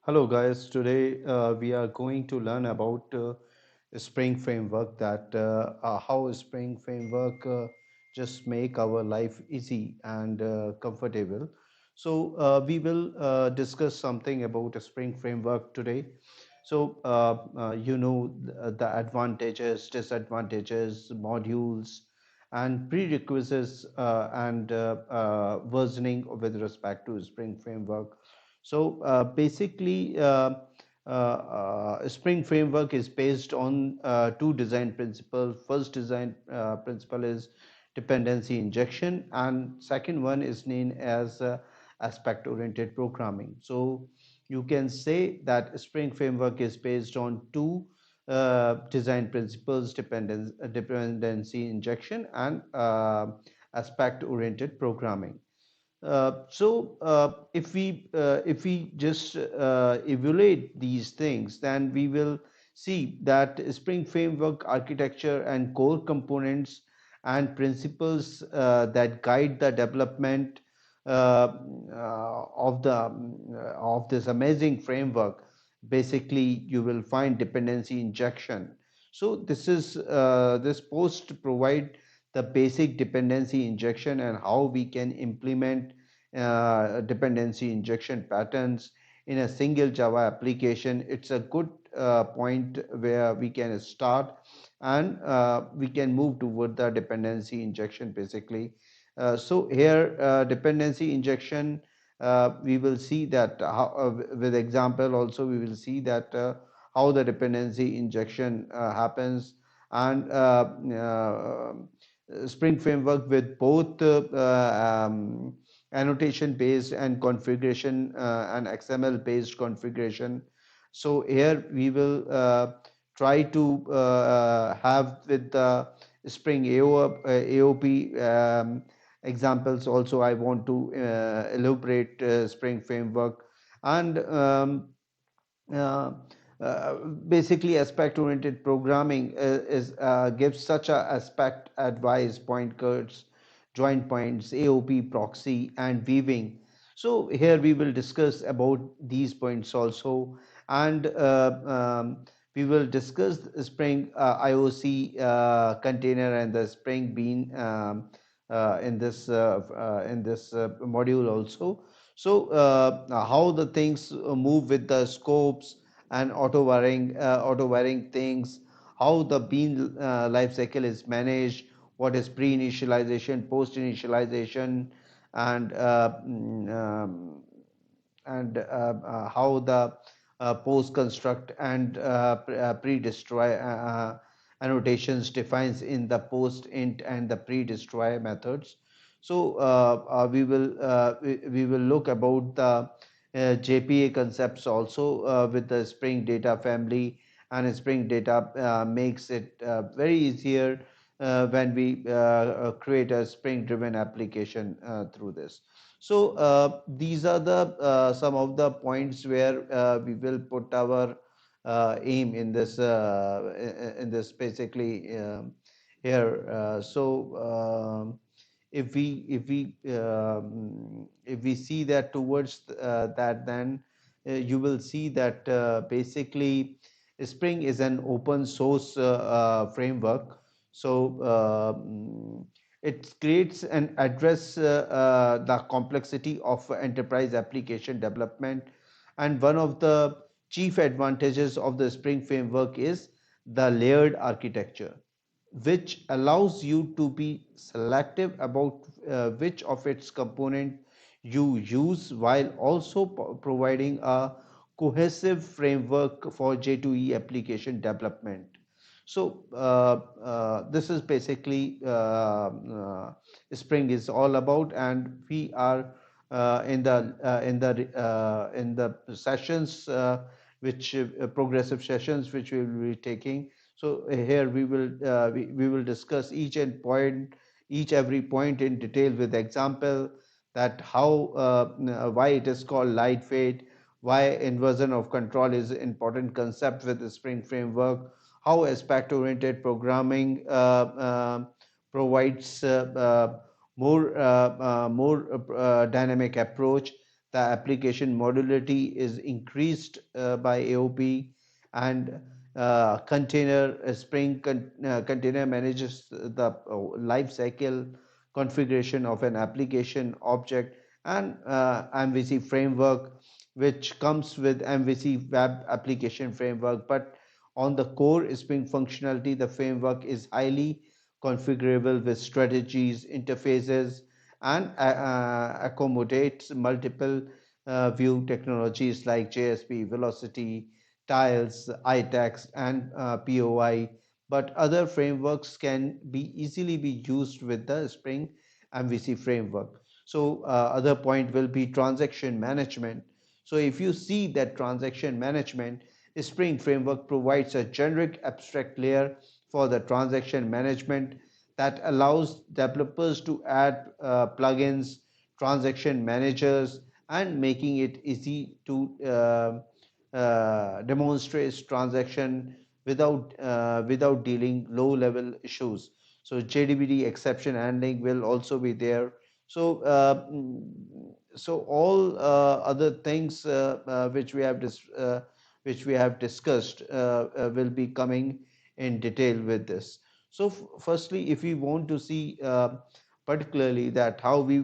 Hello guys, today we are going to learn about Spring Framework how Spring Framework just make our life easy and comfortable. We will discuss something about a Spring Framework today. The advantages, disadvantages, modules, and prerequisites and versioning with respect to Spring Framework. Spring Framework is based on two design principles. First design principle is dependency injection, and second one is named as aspect-oriented programming. So you can say that Spring Framework is based on two design principles: dependency injection and aspect-oriented programming. If we just evaluate these things, then we will see that Spring Framework architecture and core components and principles that guide the development of this amazing framework. Basically, you will find dependency injection. So this post provide the basic dependency injection and how we can implement dependency injection patterns in a single Java application. It's a good point where we can start and we can move toward the dependency injection basically. Dependency injection, we will see that with example also we will see that how the dependency injection happens and Spring Framework with both annotation based and configuration and XML based configuration. So here we will try to have with the Spring AOP examples also. I want to elaborate Spring Framework and uh, basically aspect oriented programming is gives such a aspect advice point codes, join points, AOP proxy and weaving. So here we will discuss about these points also, and we will discuss the Spring IOC container and the Spring Bean in this module also. How the things move with the scopes and auto varying things, how the bean life cycle is managed, what is pre-initialization, post-initialization, and how the post construct and pre-destroy annotations defines in the post int and the pre-destroy methods. We will look about the JPA concepts also with the Spring Data family, and Spring Data makes it very easier when we create a Spring driven application through this. These are the some of the points where we will put our aim in this basically here. If we see that towards that, then you will see that basically Spring is an open source framework. It creates and address the complexity of enterprise application development, and one of the chief advantages of the Spring framework is the layered architecture, which allows you to be selective about which of its component you use, while also providing a cohesive framework for J2E application development. This is basically Spring is all about, and we are in the sessions which progressive sessions which we will be taking. Here we will discuss each every point in detail with example, that how why it is called lightweight, why inversion of control is important concept with the Spring framework, how aspect oriented programming provides more dynamic approach, the application modularity is increased by AOP, and container manages the life cycle configuration of an application object, and MVC framework, which comes with MVC web application framework. But on the core Spring functionality, the framework is highly configurable with strategies, interfaces, and accommodates multiple view technologies like JSP, Velocity, Tiles, iText, and POI. But other frameworks can be easily be used with the Spring MVC framework. So other point will be transaction management. So if you see that transaction management, Spring Framework provides a generic abstract layer for the transaction management that allows developers to add plugins, transaction managers, and making it easy to demonstrate transaction without dealing low level issues. So JDBD exception handling will also be there. So so all other things which we have discussed will be coming in detail with this. So firstly, if we want to see particularly that how we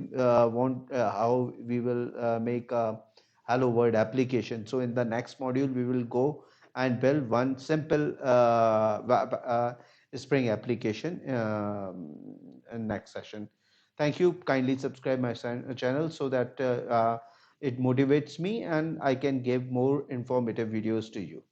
will make a hello world application, so in the next module we will go and build one simple Spring application in next session. Thank you. Kindly subscribe my channel so that it motivates me and I can give more informative videos to you.